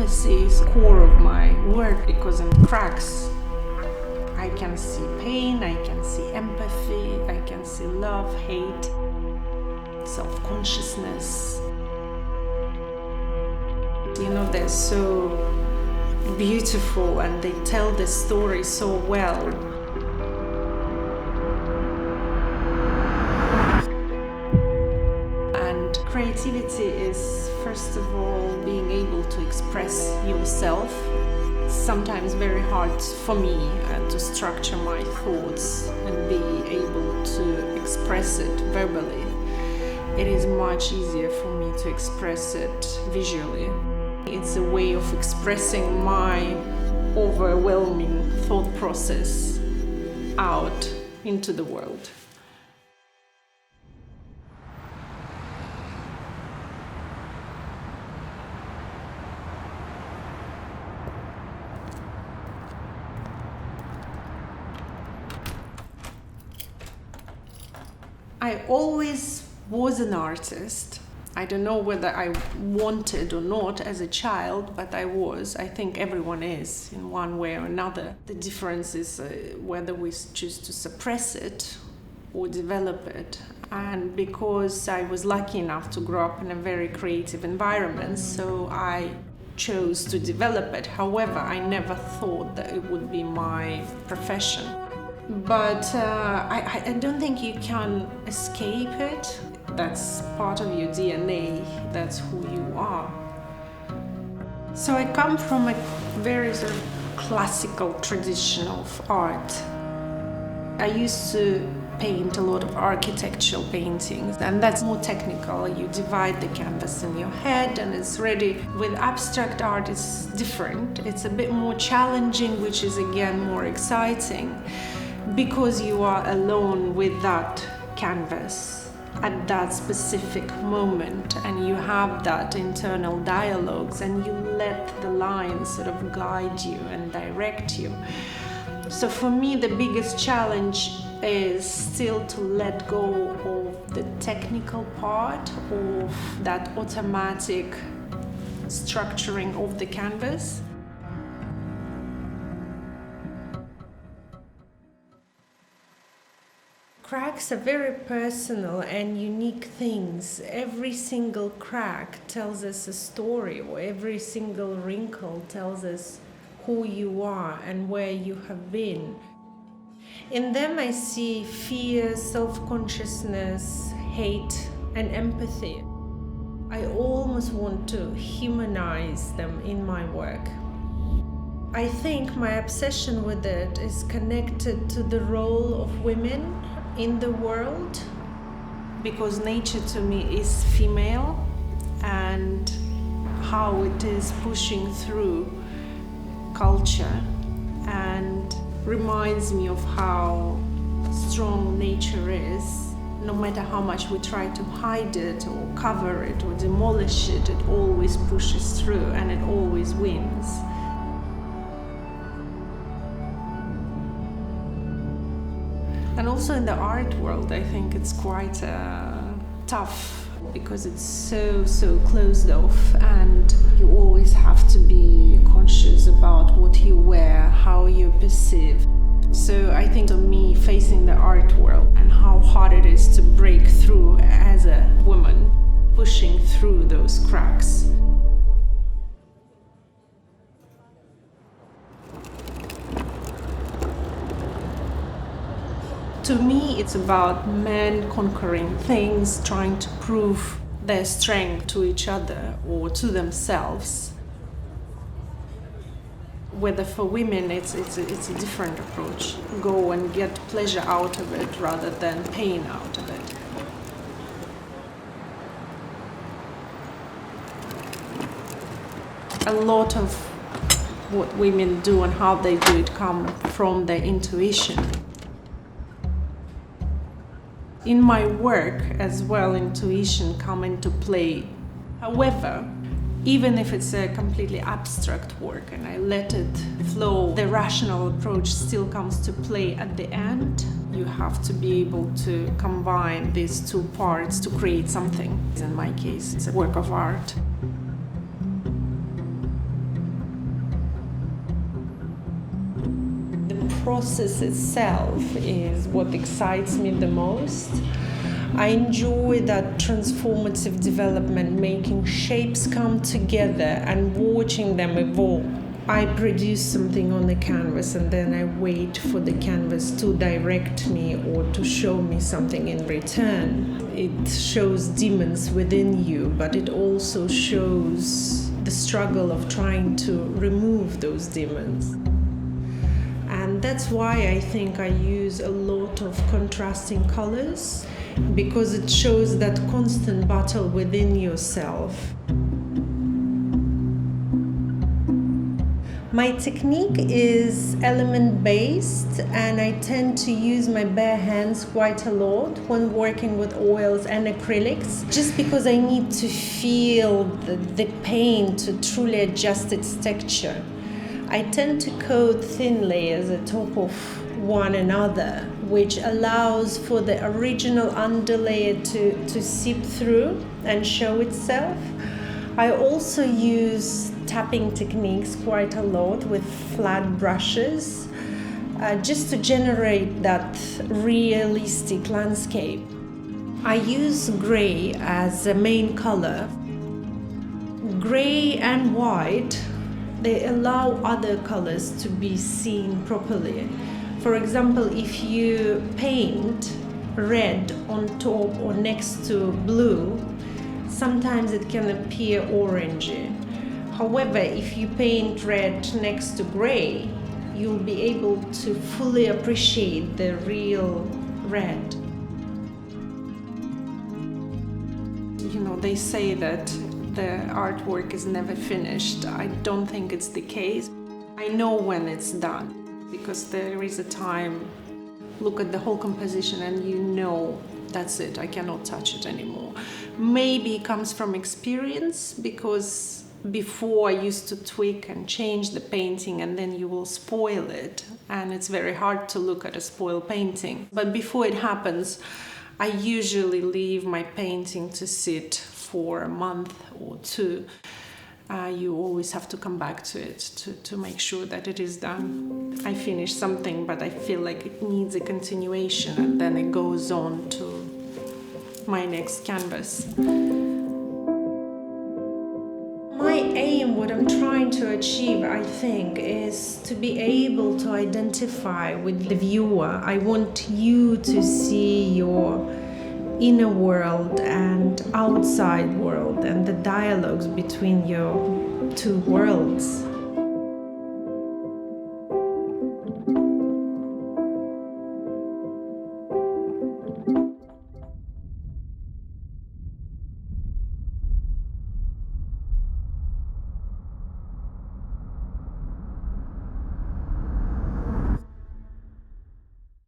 intimacy is the core of my work, because in cracks I can see pain, I can see empathy, I can see love, hate, self-consciousness. You know, they're so beautiful and they tell the story so well. And creativity is, first of all, being able to express yourself. It's sometimes very hard for me to structure my thoughts and be able to express it verbally. It is much easier for me to express it visually. It's a way of expressing my overwhelming thought process out into the world. I always was an artist. I don't know whether I wanted or not as a child, but I was. I think everyone is in one way or another. The difference is whether we choose to suppress it or develop it. And because I was lucky enough to grow up in a very creative environment, so I chose to develop it. However, I never thought that it would be my profession. But I don't think you can escape it. That's part of your DNA, that's who you are. So I come from a very sort of classical tradition of art. I used to paint a lot of architectural paintings, and that's more technical. You divide the canvas in your head and it's ready. With abstract art, it's different. It's a bit more challenging, which is again more exciting, because you are alone with that canvas at that specific moment, and you have that internal dialogues, and you let the lines sort of guide you and direct you. So for me, the biggest challenge is still to let go of the technical part of that automatic structuring of the canvas. Cracks are very personal and unique things. Every single crack tells us a story, or every single wrinkle tells us who you are and where you have been. In them I see fear, self-consciousness, hate, and empathy. I almost want to humanize them in my work. I think my obsession with it is connected to the role of women in the world, because nature to me is female, and how it is pushing through culture, and reminds me of how strong nature is. No matter how much we try to hide it or cover it or demolish it, it always pushes through and it always wins. And also in the art world, I think it's quite tough, because it's so closed off, and you always have to be conscious about what you wear, how you're perceived. So I think to me, facing the art world and how hard it is to break through as a woman, pushing through those cracks. To me, it's about men conquering things, trying to prove their strength to each other or to themselves. Whether for women, it's a different approach. Go and get pleasure out of it rather than pain out of it. A lot of what women do and how they do it come from their intuition. In my work as well, intuition come into play. However, even if it's a completely abstract work and I let it flow, the rational approach still comes to play at the end. You have to be able to combine these two parts to create something. In my case, it's a work of art. process itself is what excites me the most. I enjoy that transformative development, making shapes come together and watching them evolve. I produce something on the canvas and then I wait for the canvas to direct me or to show me something in return. It shows demons within you, but it also shows the struggle of trying to remove those demons. And that's why I think I use a lot of contrasting colors, because it shows that constant battle within yourself. My technique is element-based, and I tend to use my bare hands quite a lot when working with oils and acrylics, just because I need to feel the paint to truly adjust its texture. I tend to coat thin layers atop of one another, which allows for the original underlayer to seep through and show itself. I also use tapping techniques quite a lot with flat brushes, just to generate that realistic landscape. I use gray as a main color. Gray and white, they allow other colors to be seen properly. For example, if you paint red on top or next to blue, sometimes it can appear orangey. However, if you paint red next to gray, you'll be able to fully appreciate the real red. You know, they say that the artwork is never finished. I don't think it's the case. I know when it's done, because there is a time, look at the whole composition and you know, that's it, I cannot touch it anymore. Maybe it comes from experience, because before I used to tweak and change the painting and then you will spoil it, and it's very hard to look at a spoiled painting. But before it happens, I usually leave my painting to sit for a month or two. You always have to come back to it to make sure that it is done. I finish something, but I feel like it needs a continuation, and then it goes on to my next canvas. My aim, what I'm trying to achieve, I think, is to be able to identify with the viewer. I want you to see your inner world and outside world and the dialogues between your two worlds.